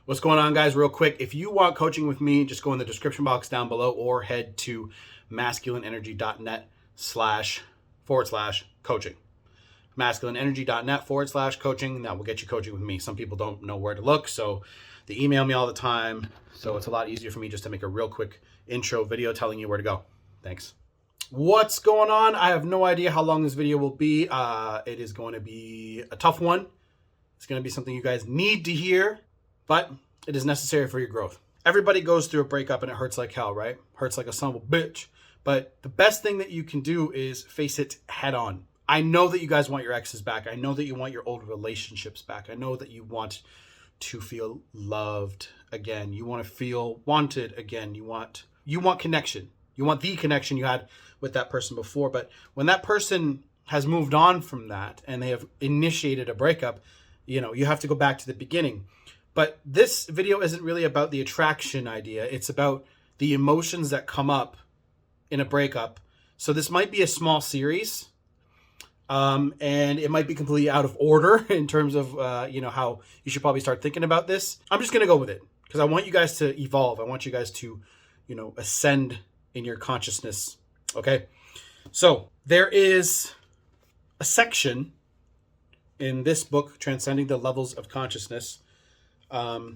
What's going on, guys? Real quick, if you want coaching with me, just go in the description box down below or head to masculineenergy.net//coaching. masculineenergy.net/coaching. That will get you coaching with me. Some people don't know where to look, so they email me all the time. So it's a lot easier for me just to make a real quick intro video telling you where to go. Thanks. What's going on? I have no idea how long this video will be. It is going to be a tough one. It's going to be something you guys need to hear, but it is necessary for your growth. Everybody goes through a breakup and it hurts like hell, right? Hurts like a son of a bitch. But the best thing that you can do is face it head on. I know that you guys want your exes back. I know that you want your old relationships back. I know that you want to feel loved again. You want to feel wanted again. You want connection. You want the connection you had with that person before. But when that person has moved on from that and they have initiated a breakup, you have to go back to the beginning. But this video isn't really about the attraction idea. It's about the emotions that come up in a breakup. So this might be a small series, and it might be completely out of order in terms of, how you should probably start thinking about this. I'm just going to go with it because I want you guys to evolve. I want you guys to, ascend in your consciousness. Okay. So there is a section in this book, Transcending the Levels of Consciousness. I'll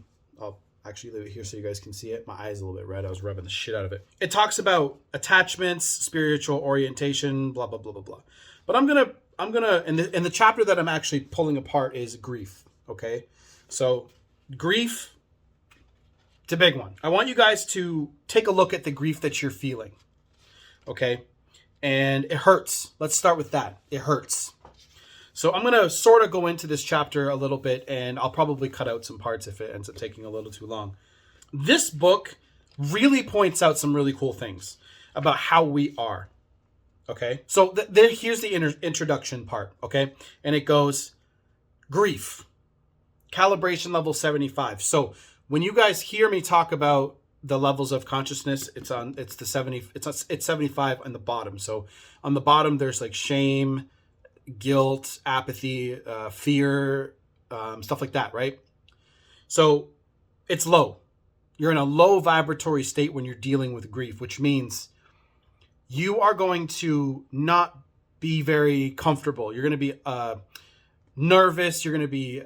actually leave it here so you guys can see it. My eye's a little bit red. I was rubbing the shit out of it. It talks about attachments, spiritual orientation, blah, blah, blah, blah, blah. But I'm gonna, in the chapter that I'm actually pulling apart is grief. Okay. So grief, it's a big one. I want you guys to take a look at the grief that you're feeling. Okay. And it hurts. Let's start with that. It hurts. So I'm going to sort of go into this chapter a little bit, and I'll probably cut out some parts if it ends up taking a little too long. This book really points out some really cool things about how we are. Okay. So here's the introduction part. Okay. And it goes, grief, calibration level 75. So when you guys hear me talk about the levels of consciousness, it's 75 on the bottom. So on the bottom, there's like shame, guilt, apathy, fear, stuff like that, right? So it's low. You're in a low vibratory state when you're dealing with grief, which means you are going to not be very comfortable. You're going to be nervous. You're going to be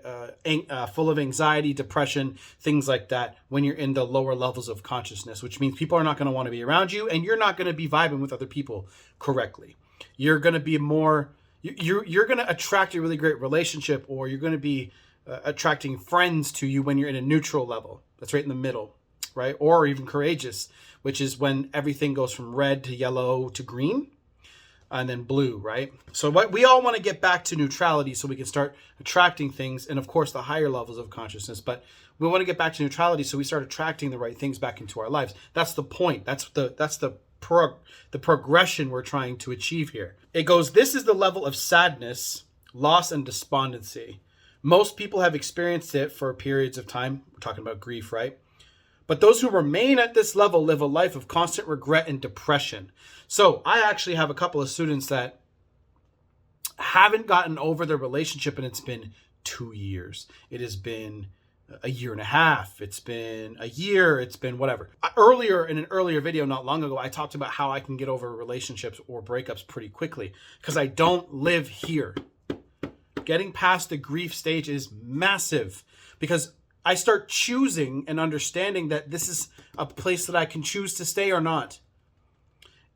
full of anxiety, depression, things like that when you're in the lower levels of consciousness, which means people are not going to want to be around you and you're not going to be vibing with other people correctly. You're going to be more... You're going to attract a really great relationship, or you're going to be attracting friends to you when you're in a neutral level. That's right in the middle, right? Or even courageous, which is when everything goes from red to yellow to green and then blue, right? So we all want to get back to neutrality so we can start attracting things, and of course the higher levels of consciousness, but we want to get back to neutrality so we start attracting the right things back into our lives. That's the point. That's the progression we're trying to achieve here. It goes, this is the level of sadness, loss, and despondency. Most people have experienced it for periods of time. We're talking about grief, right? But those who remain at this level live a life of constant regret and depression. So I actually have a couple of students that haven't gotten over their relationship, and it's been 2 years. It has been a year and a half. It's been a year. It's been whatever. In an earlier video not long ago, I talked about how I can get over relationships or breakups pretty quickly because I don't live here. Getting past the grief stage is massive because I start choosing and understanding that this is a place that I can choose to stay or not.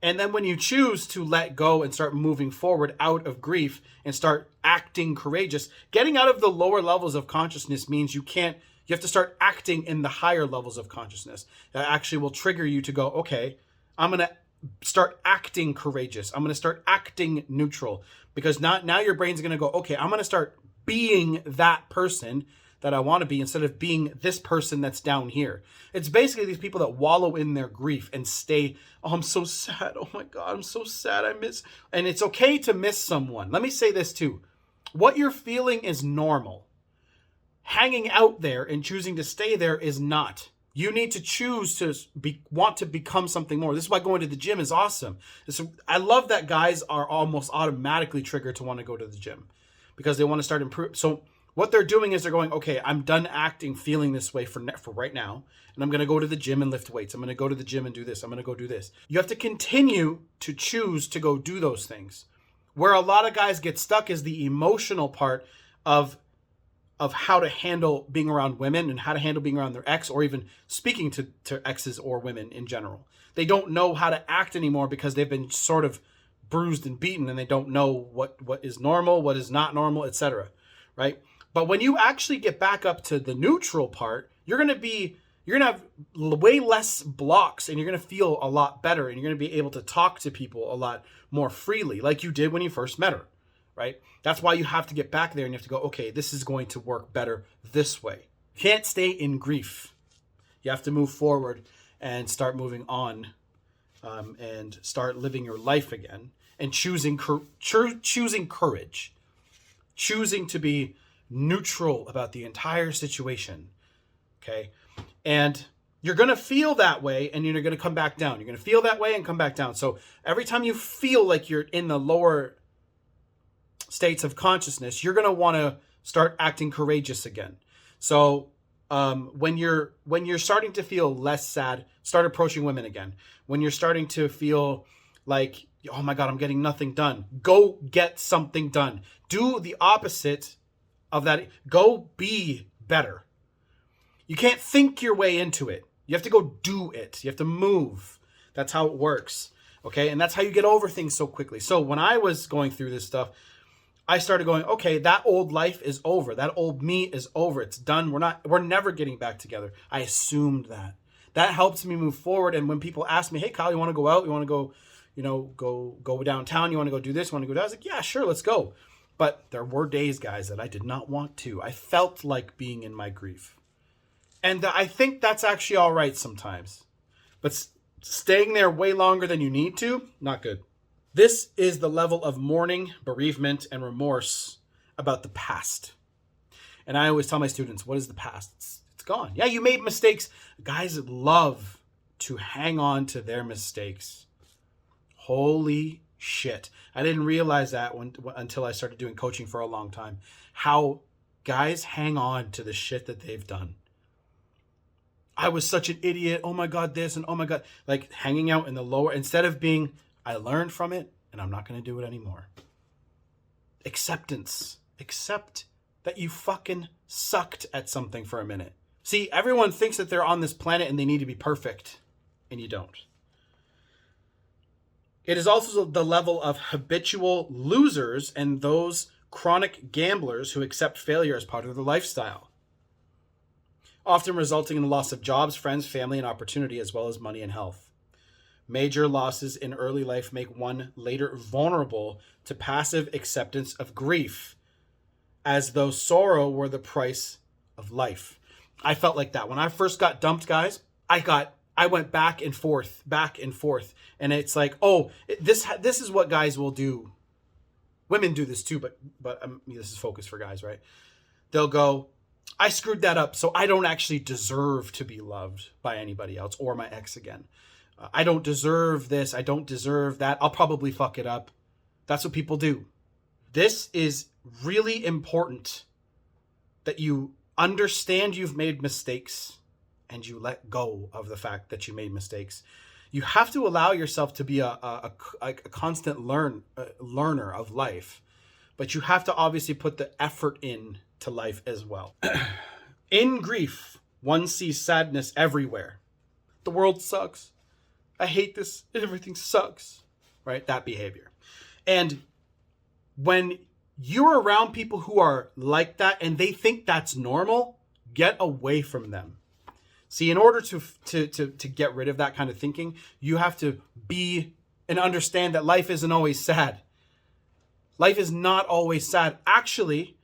And then when you choose to let go and start moving forward out of grief and start acting courageous, getting out of the lower levels of consciousness means you have to start acting in the higher levels of consciousness. That actually will trigger you to go, okay, I'm going to start acting courageous. I'm going to start acting neutral because now your brain's going to go, okay, I'm going to start being that person that I want to be instead of being this person that's down here. It's basically these people that wallow in their grief and stay, oh, I'm so sad. Oh my God, I'm so sad. And it's okay to miss someone. Let me say this too. What you're feeling is normal. Hanging out there and choosing to stay there is not. You need to choose to want to become something more. This is why going to the gym is awesome. I love that guys are almost automatically triggered to want to go to the gym because they want to start improving. So What they're doing is they're going, okay, I'm done acting, feeling this way for right now. And I'm going to go to the gym and lift weights. I'm going to go to the gym and do this. I'm going to go do this. You have to continue to choose to go do those things. Where a lot of guys get stuck is the emotional part of how to handle being around women and how to handle being around their ex, or even speaking to exes or women in general. They don't know how to act anymore because they've been sort of bruised and beaten, and they don't know what is normal, what is not normal, etc. Right? But when you actually get back up to the neutral part, you're going to have way less blocks, and you're going to feel a lot better, and you're going to be able to talk to people a lot more freely, like you did when you first met her, right? That's why you have to get back there, and you have to go, okay, this is going to work better this way. You can't stay in grief. You have to move forward and start moving on, and start living your life again, and choosing courage, choosing to be neutral about the entire situation. Okay. And you're going to feel that way, and you're going to come back down. You're going to feel that way and come back down. So every time you feel like you're in the lower states of consciousness, you're going to want to start acting courageous again. So when you're starting to feel less sad, start approaching women again. When you're starting to feel like, oh my God, I'm getting nothing done, go get something done. Do the opposite of that. Go be better. You can't think your way into it. You have to go do it. You have to move. That's how it works. Okay. And that's how you get over things so quickly. So when I was going through this stuff, I started going, okay, that old life is over. That old me is over. It's done. We're never getting back together. I assumed that. That helps me move forward. And when people ask me, hey, Kyle, you want to go out? You want to go, go downtown? You want to go do this? You want to go down? I was like, yeah, sure, let's go. But there were days, guys, that I did not want to. I felt like being in my grief. And I think that's actually all right sometimes. But staying there way longer than you need to, not good. This is the level of mourning, bereavement, and remorse about the past. And I always tell my students, what is the past? It's gone. Yeah, you made mistakes. Guys love to hang on to their mistakes. Holy shit. I didn't realize that until I started doing coaching for a long time. How guys hang on to the shit that they've done. I was such an idiot. Oh my God, this, and oh my God. Like hanging out in the lower, instead of being, I learned from it and I'm not going to do it anymore. Acceptance. Accept that you fucking sucked at something for a minute. See, everyone thinks that they're on this planet and they need to be perfect, and you don't. It is also the level of habitual losers and those chronic gamblers who accept failure as part of their lifestyle, often resulting in the loss of jobs, friends, family, and opportunity, as well as money and health. Major losses in early life make one later vulnerable to passive acceptance of grief, as though sorrow were the price of life. I felt like that. When I first got dumped, guys, I went back and forth. And it's like, oh, this is what guys will do. Women do this too, but this is focused for guys, right? They'll go, I screwed that up, so I don't actually deserve to be loved by anybody else or my ex again. I don't deserve this. I don't deserve that. I'll probably fuck it up. That's what people do. This is really important, that you understand you've made mistakes and you let go of the fact that you made mistakes. You have to allow yourself to be a constant learner of life, but you have to obviously put the effort in to life as well. In grief, one sees sadness everywhere. The world sucks. I hate this. Everything sucks. Right? That behavior. And when you're around people who are like that and they think that's normal, get away from them. See, in order to get rid of that kind of thinking, you have to be and understand that life isn't always sad. Life is not always sad. Actually,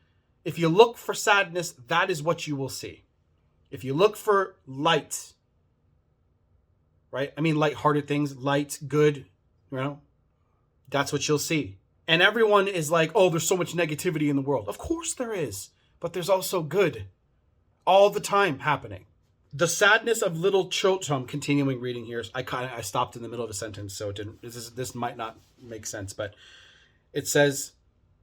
if you look for sadness, that is what you will see. If you look for light, right? I mean, lighthearted things, light, good, that's what you'll see. And everyone is like, oh, there's so much negativity in the world. Of course there is, but there's also good all the time happening. The sadness of little children. So I'm continuing reading here. I stopped in the middle of a sentence, so this might not make sense, but it says,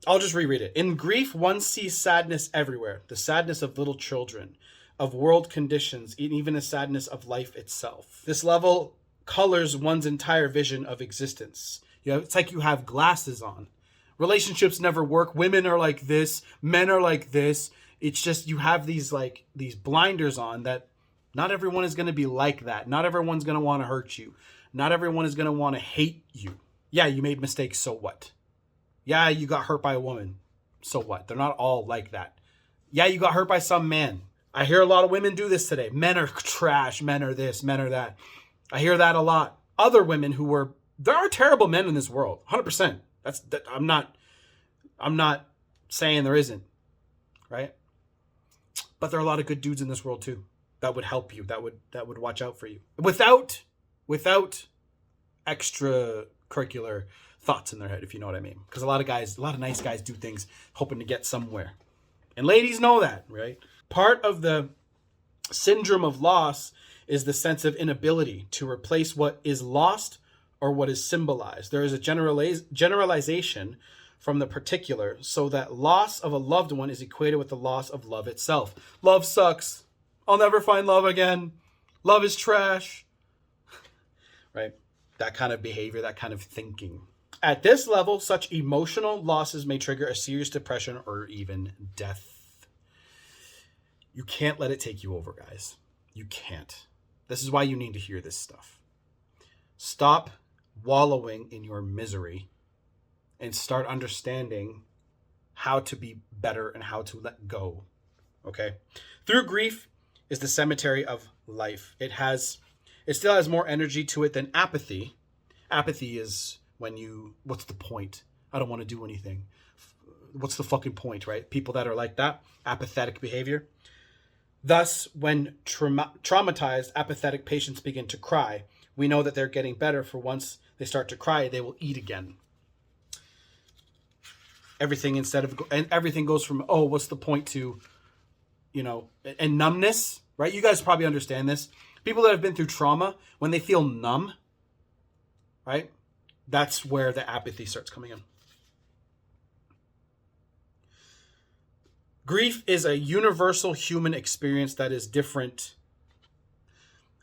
I'll just reread it. In grief, one sees sadness everywhere. The sadness of little children, of world conditions, and even the sadness of life itself. This level colors one's entire vision of existence. It's like you have glasses on. Relationships never work. Women are like this. Men are like this. It's just you have these blinders on that not everyone is going to be like that. Not everyone's going to want to hurt you. Not everyone is going to want to hate you. Yeah, you made mistakes. So what? Yeah, you got hurt by a woman. So what? They're not all like that. Yeah, you got hurt by some man. I hear a lot of women do this today. Men are trash. Men are this. Men are that. I hear that a lot. Other women there are terrible men in this world. 100%. I'm not saying there isn't, right? But there are a lot of good dudes in this world too that would help you, that would watch out for you without extracurricular thoughts in their head, if you know what I mean. Because a lot of nice guys do things hoping to get somewhere. And ladies know that, right? Part of the syndrome of loss is the sense of inability to replace what is lost or what is symbolized. There is a generalization from the particular, so that loss of a loved one is equated with the loss of love itself. Love sucks. I'll never find love again. Love is trash. Right? That kind of behavior, that kind of thinking. At this level, such emotional losses may trigger a serious depression or even death. You can't let it take you over, guys. You can't. This is why you need to hear this stuff. Stop wallowing in your misery and start understanding how to be better and how to let go. Okay? Through grief is the cemetery of life. It still has more energy to it than apathy. Apathy is when what's the point? I don't want to do anything. What's the fucking point, right? People that are like that, apathetic behavior. Thus, when traumatized, apathetic patients begin to cry, we know that they're getting better, for once they start to cry, they will eat again. Everything goes from, oh, what's the point to, and numbness, right? You guys probably understand this. People that have been through trauma, when they feel numb, right? That's where the apathy starts coming in. Grief is a universal human experience that is different.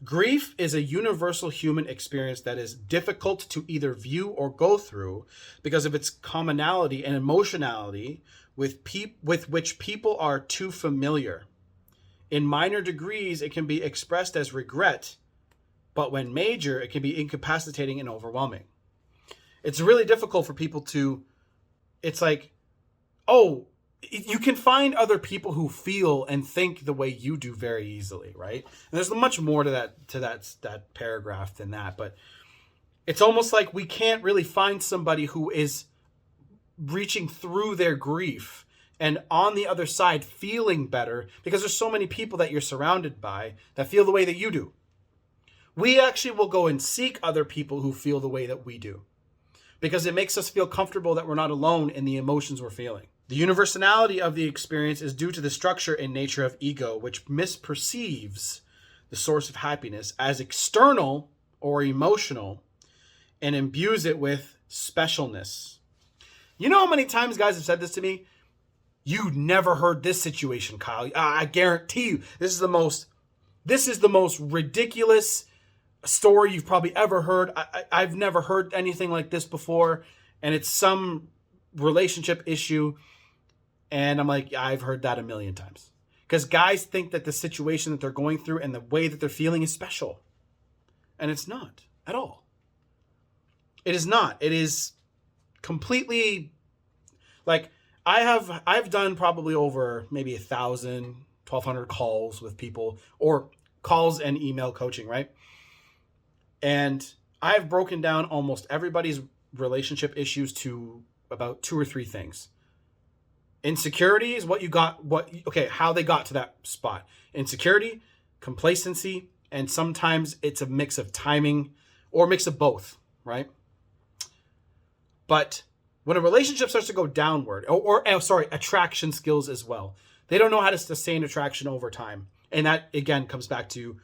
Grief is a universal human experience that is difficult to either view or go through because of its commonality and emotionality with which people are too familiar. In minor degrees, it can be expressed as regret, but when major, it can be incapacitating and overwhelming. It's really difficult for people it's like, oh, you can find other people who feel and think the way you do very easily, right? And there's much more to that paragraph than that, but it's almost like we can't really find somebody who is reaching through their grief and on the other side feeling better, because there's so many people that you're surrounded by that feel the way that you do. We actually will go and seek other people who feel the way that we do, because it makes us feel comfortable that we're not alone in the emotions we're feeling. The universality of the experience is due to the structure and nature of ego, which misperceives the source of happiness as external or emotional and imbues it with specialness. You know how many times guys have said this to me? You never heard this situation, Kyle. I guarantee you, this is the most ridiculous story you've probably ever heard. I've never heard anything like this before, and it's some relationship issue. And I'm like, I've heard that a million times. Because guys think that the situation that they're going through and the way that they're feeling is special. And it's not at all. It is not. It is completely like I've done probably over maybe 1,000, 1,200 calls with people, or calls and email coaching, right? And I've broken down almost everybody's relationship issues to about 2 or 3 things. Insecurity is how they got to that spot. Insecurity, complacency, and sometimes it's a mix of timing or a mix of both, right? But when a relationship starts to go downward, attraction skills as well. They don't know how to sustain attraction over time. And that, again, comes back to,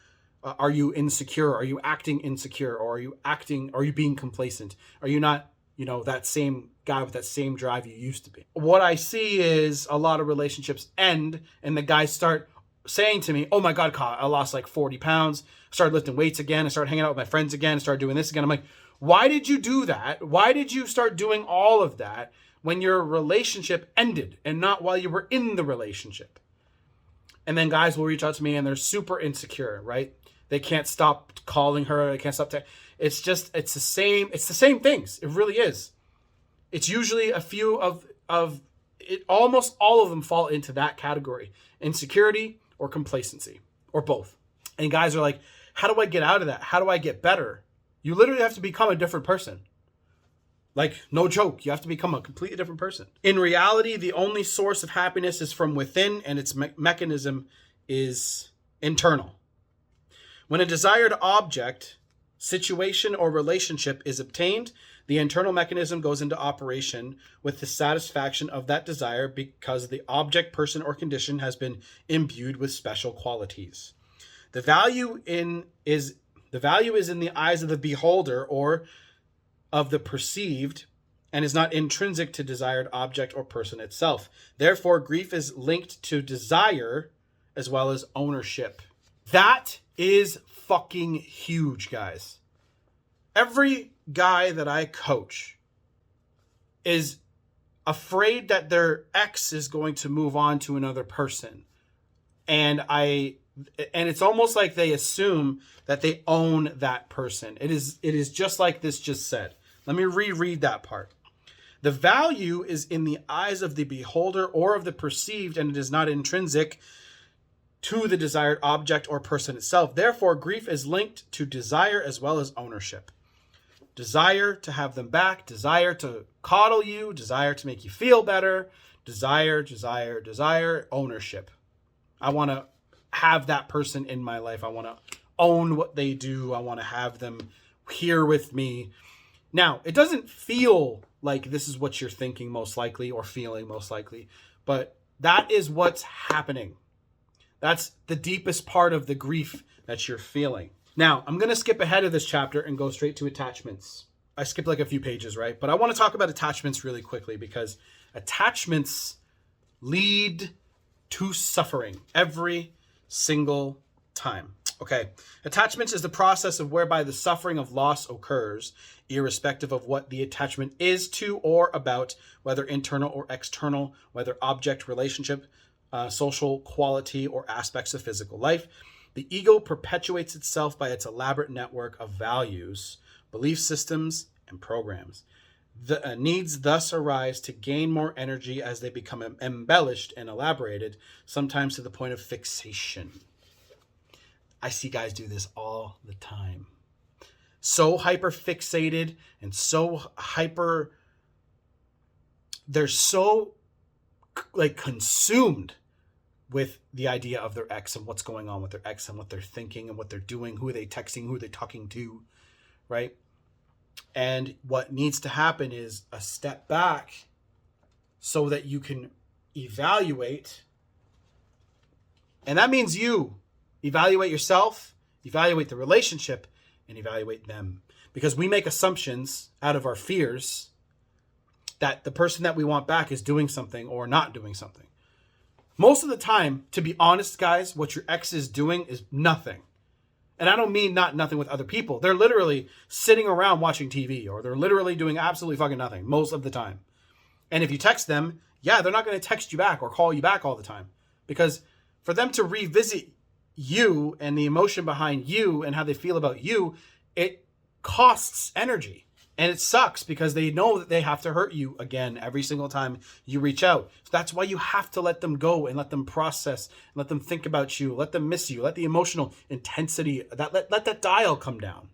are you insecure? Are you acting insecure? Or are you being complacent? Are you not that same guy with that same drive you used to be. What I see is a lot of relationships end and the guys start saying to me, oh my God, Kyle, I lost like 40 pounds. I started lifting weights again. I started hanging out with my friends again. I started doing this again. I'm like, why did you do that? Why did you start doing all of that when your relationship ended and not while you were in the relationship? And then guys will reach out to me and they're super insecure, right? They can't stop calling her. They can't stop. It's the same things. It really is. It's usually a few of it. Almost all of them fall into that category: insecurity or complacency or both. And guys are like, how do I get out of that? How do I get better? You literally have to become a different person. Like, no joke, you have to become a completely different person. In reality, the only source of happiness is from within, and its mechanism is internal. When a desired object, situation, or relationship is obtained, the internal mechanism goes into operation with the satisfaction of that desire because the object, person, or condition has been imbued with special qualities. The value is in the eyes of the beholder or of the perceived, and is not intrinsic to desired object or person itself. Therefore, grief is linked to desire as well as ownership. That is fucking huge, guys. Every guy that I coach is afraid that their ex is going to move on to another person. And it's almost like they assume that they own that person. It is just like this just said. Let me reread that part. The value is in the eyes of the beholder or of the perceived, and it is not intrinsic to the desired object or person itself. Therefore, grief is linked to desire as well as ownership. Desire to have them back, desire to coddle you, desire to make you feel better, desire, ownership. I want to have that person in my life. I want to own what they do. I want to have them here with me. Now, it doesn't feel like this is what you're thinking most likely or feeling most likely, but that is what's happening. That's the deepest part of the grief that you're feeling. Now, I'm going to skip ahead of this chapter and go straight to attachments. I skipped like a few pages, right? But I want to talk about attachments really quickly because attachments lead to suffering every single time. Okay. Attachments is the process of whereby the suffering of loss occurs, irrespective of what the attachment is to or about, whether internal or external, whether object, relationship, social quality, or aspects of physical life. The ego perpetuates itself by its elaborate network of values, belief systems, and programs. The needs thus arise to gain more energy as they become embellished and elaborated, sometimes to the point of fixation. I see guys do this all the time. So hyper fixated and they're so like consumed with the idea of their ex and what's going on with their ex and what they're thinking and what they're doing, who are they texting, who are they talking to, right? And what needs to happen is a step back so that you can evaluate. And that means you evaluate yourself, evaluate the relationship, and evaluate them. Because we make assumptions out of our fears that the person that we want back is doing something or not doing something. Most of the time, to be honest, guys, what your ex is doing is nothing. And I don't mean nothing with other people. They're literally sitting around watching TV, or they're literally doing absolutely fucking nothing most of the time. And if you text them, yeah, they're not going to text you back or call you back all the time. Because for them to revisit you and the emotion behind you and how they feel about you, it costs energy. And it sucks because they know that they have to hurt you again every single time you reach out. So that's why you have to let them go and let them process, let them think about you, let them miss you, let the emotional intensity, let that dial come down.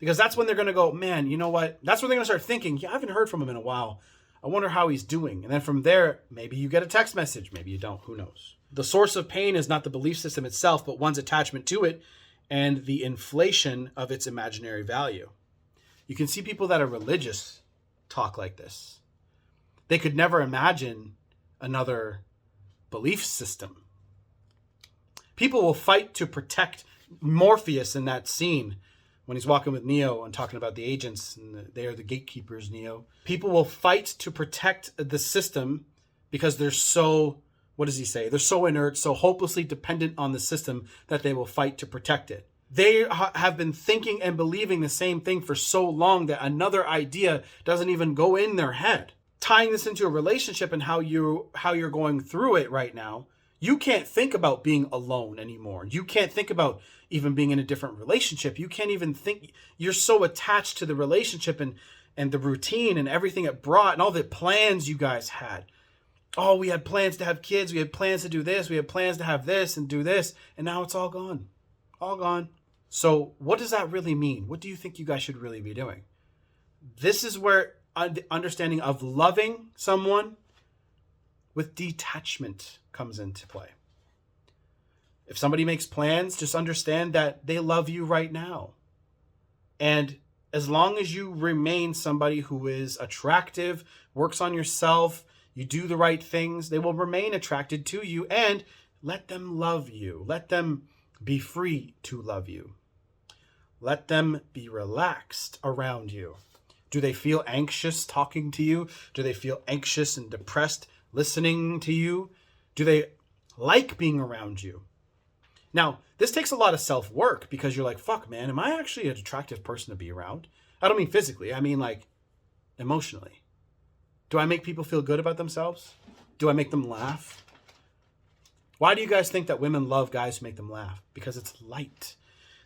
Because that's when they're going to go, man, you know what? That's when they're going to start thinking, yeah, I haven't heard from him in a while. I wonder how he's doing. And then from there, maybe you get a text message. Maybe you don't. Who knows? The source of pain is not the belief system itself, but one's attachment to it and the inflation of its imaginary value. You can see people that are religious talk like this. They could never imagine another belief system. People will fight to protect Morpheus in that scene when he's walking with Neo and talking about the agents, and they are the gatekeepers, Neo. People will fight to protect the system because they're so, what does he say? They're so inert, so hopelessly dependent on the system that they will fight to protect it. They have been thinking and believing the same thing for so long that another idea doesn't even go in their head. Tying this into a relationship and how you're going through it right now, you can't think about being alone anymore. You can't think about even being in a different relationship. You can't even think. You're so attached to the relationship and the routine and everything it brought and all the plans you guys had. Oh, we had plans to have kids. We had plans to do this. We had plans to have this and do this. And now it's all gone. All gone. So what does that really mean? What do you think you guys should really be doing? This is where the understanding of loving someone with detachment comes into play. If somebody makes plans, just understand that they love you right now. And as long as you remain somebody who is attractive, works on yourself, you do the right things, they will remain attracted to you, and let them love you. Let them be free to love you. Let them be relaxed around you. Do they feel anxious talking to you? Do they feel anxious and depressed listening to you? Do they like being around you? Now, this takes a lot of self-work because you're like, fuck, man, am I actually an attractive person to be around? I don't mean physically. I mean like emotionally. Do I make people feel good about themselves? Do I make them laugh? Why do you guys think that women love guys who make them laugh? Because it's light.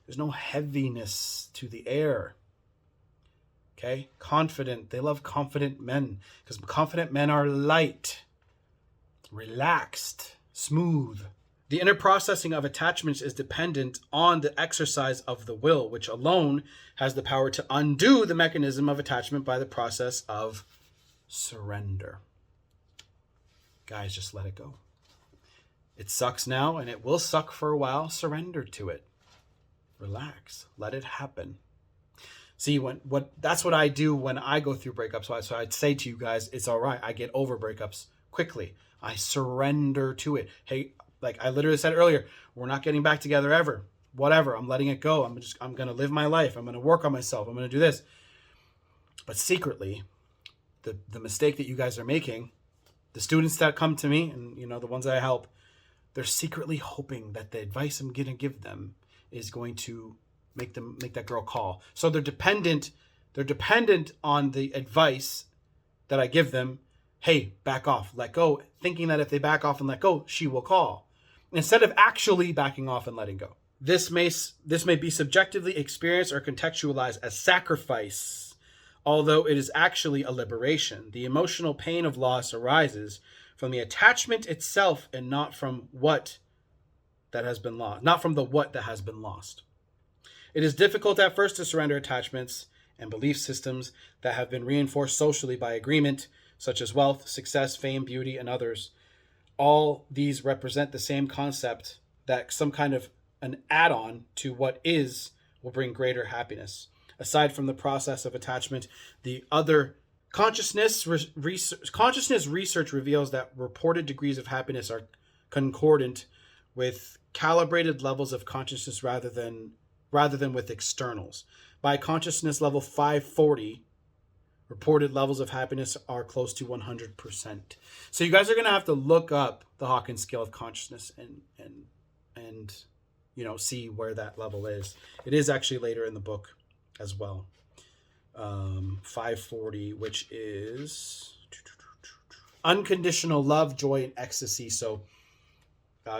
There's no heaviness to the air. Okay? Confident. They love confident men because confident men are light, relaxed, smooth. The inner processing of attachments is dependent on the exercise of the will, which alone has the power to undo the mechanism of attachment by the process of surrender. Guys, just let it go. It sucks now and it will suck for a while. Surrender to it. Relax. Let it happen. See, that's what I do when I go through breakups. So I'd say to you guys, it's all right. I get over breakups quickly. I surrender to it. Hey, like I literally said earlier, we're not getting back together ever. Whatever. I'm letting it go. I'm going to live my life. I'm going to work on myself. I'm going to do this. But secretly, the mistake that you guys are making, the students that come to me and, the ones that I help, they're secretly hoping that the advice I'm going to give them is going to make that girl call. So they're dependent on the advice that I give them. Hey, back off, let go, thinking that if they back off and let go, she will call, instead of actually backing off and letting go. This may be subjectively experienced or contextualized as sacrifice, although it is actually a liberation. The emotional pain of loss arises from the attachment itself and not from what that has been lost, not from the what that has been lost. It is difficult at first to surrender attachments and belief systems that have been reinforced socially by agreement, such as wealth, success, fame, beauty, and others. All these represent the same concept that some kind of an add-on to what is will bring greater happiness. Aside from the process of attachment, the other consciousness research reveals that reported degrees of happiness are concordant with calibrated levels of consciousness rather than with externals. By consciousness level 540, reported levels of happiness are close to 100%. So you guys are going to have to look up the Hawkins scale of consciousness and see where that level is. It is actually later in the book as well. 540, which is unconditional love, joy, and ecstasy. So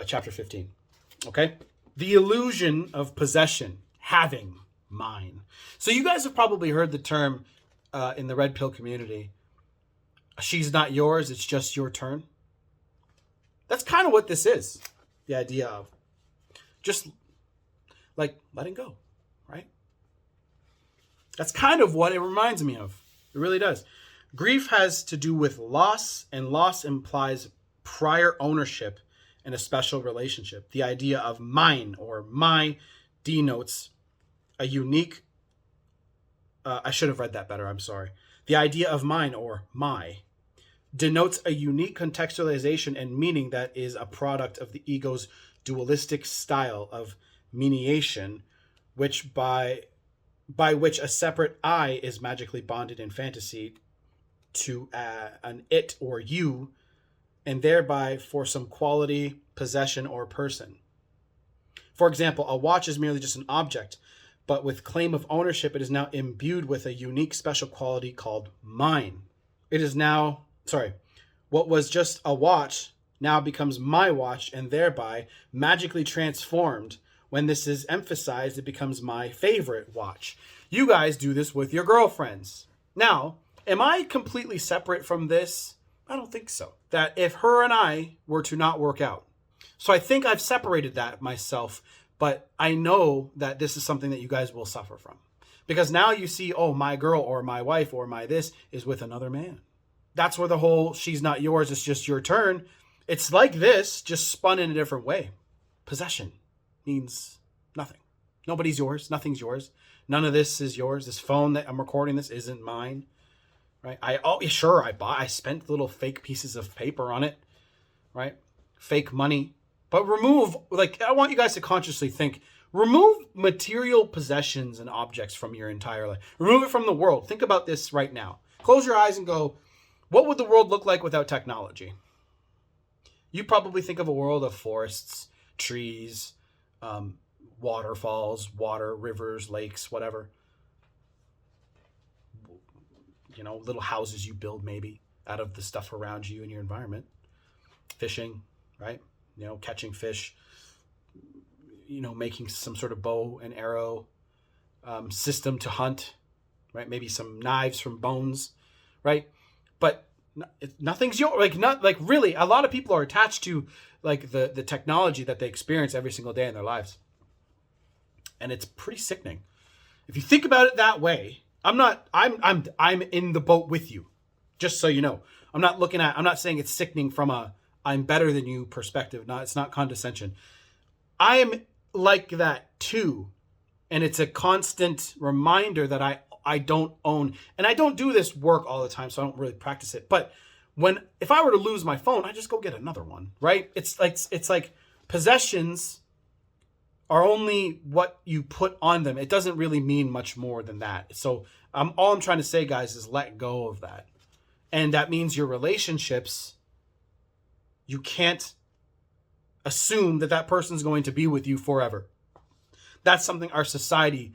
chapter 15. Okay? The illusion of possession, having, mine. So you guys have probably heard the term in the red pill community, she's not yours, it's just your turn. That's kind of what this is. The idea of just like letting go, right? That's kind of what it reminds me of. It really does. Grief has to do with loss, and loss implies prior ownership in a special relationship. The idea of mine or my denotes a unique I should have read that better. I'm sorry. The idea of mine or my denotes a unique contextualization and meaning that is a product of the ego's dualistic style of mediation, which by by which a separate I is magically bonded in fantasy to an it or you, and thereby for some quality, possession, or person. For example, a watch is merely just an object, but with claim of ownership, it is now imbued with a unique special quality called mine. It is now, what was just a watch now becomes my watch and thereby magically transformed. When this is emphasized, it becomes my favorite watch. You guys do this with your girlfriends. Now, am I completely separate from this? I don't think so. That if her and I were to not work out. So I think I've separated that myself, but I know that this is something that you guys will suffer from. Because now you see, oh, my girl or my wife or my this is with another man. That's where the whole she's not yours, it's just your turn. It's like this, just spun in a different way. Possession means nothing. Nobody's yours. Nothing's yours. None of this is yours. This phone that I'm recording this isn't mine. Right? I spent little fake pieces of paper on it. Right? Fake money. But I want you guys to consciously think, remove material possessions and objects from your entire life. Remove it from the world. Think about this right now. Close your eyes and go, what would the world look like without technology? You probably think of a world of forests, trees, waterfalls, water, rivers, lakes, whatever. Little houses you build maybe out of the stuff around you in your environment. Fishing, right? Catching fish, making some sort of bow and arrow system to hunt, right? Maybe some knives from bones, right? But nothing's yours. Really, a lot of people are attached to the technology that they experience every single day in their lives. And it's pretty sickening. If you think about it that way, I'm in the boat with you. Just so you know. I'm not saying it's sickening from a I'm better than you perspective. It's not condescension. I am like that too. And it's a constant reminder that I don't own, and I don't do this work all the time, so I don't really practice it. But if I were to lose my phone, I just go get another one, right? It's like possessions are only what you put on them. It doesn't really mean much more than that. So all I'm trying to say, guys, is let go of that. And that means your relationships, you can't assume that person's going to be with you forever. That's something our society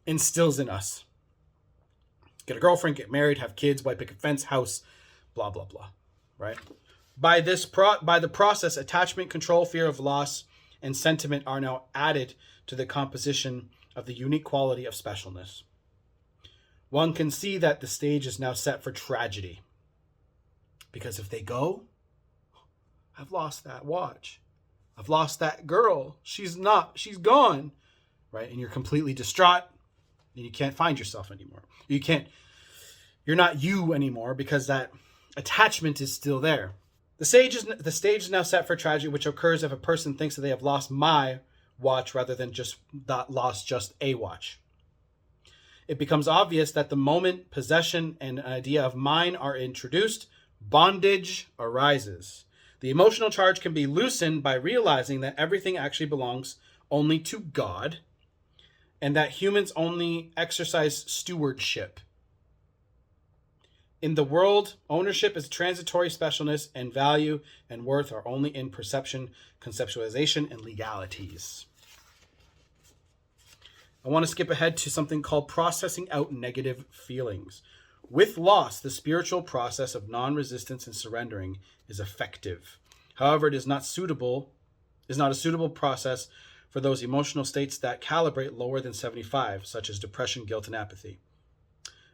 instills in us. Get a girlfriend, get married, have kids, white picket fence, house, blah, blah, blah, right? By the process, attachment, control, fear of loss, and sentiment are now added to the composition of the unique quality of specialness. One can see that the stage is now set for tragedy. Because if they go, I've lost that watch. I've lost that girl. She's gone, right? And you're completely distraught and you can't find yourself anymore. You're not you anymore because that attachment is still there. The stage is now set for tragedy, which occurs if a person thinks that they have lost my watch rather than lost just a watch. It becomes obvious that the moment possession and an idea of mine are introduced, bondage arises. The emotional charge can be loosened by realizing that everything actually belongs only to God and that humans only exercise stewardship. In the world, ownership is transitory. Specialness and value and worth are only in perception, conceptualization, and legalities. I want to skip ahead to something called processing out negative feelings. With loss, the spiritual process of non-resistance and surrendering is effective. However, it is not a suitable process for those emotional states that calibrate lower than 75, such as depression, guilt, and apathy.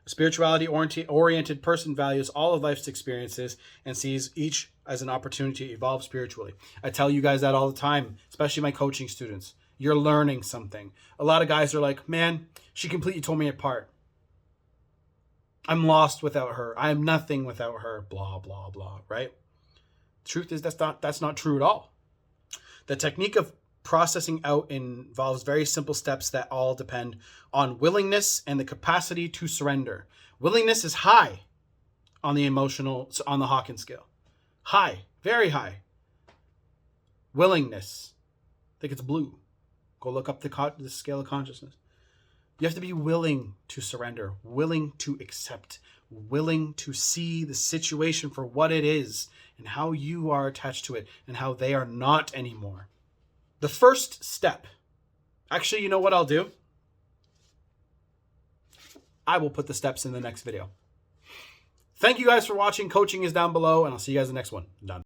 A spirituality-oriented person values all of life's experiences and sees each as an opportunity to evolve spiritually. I tell you guys that all the time, especially my coaching students. You're learning something. A lot of guys are like, man, she completely tore me apart. I'm lost without her. I am nothing without her. Blah, blah, blah, right? Truth is that's not true at all. The technique of processing out involves very simple steps that all depend on willingness and the capacity to surrender. Willingness is high on the Hawkins scale. High, very high. Willingness, I think it's blue. Go look up the scale of consciousness. You have to be willing to surrender, willing to accept, willing to see the situation for what it is and how you are attached to it and how they are not anymore. The first step, actually, you know what I'll do? I will put the steps in the next video. Thank you guys for watching. Coaching is down below, and I'll see you guys in the next one. Done.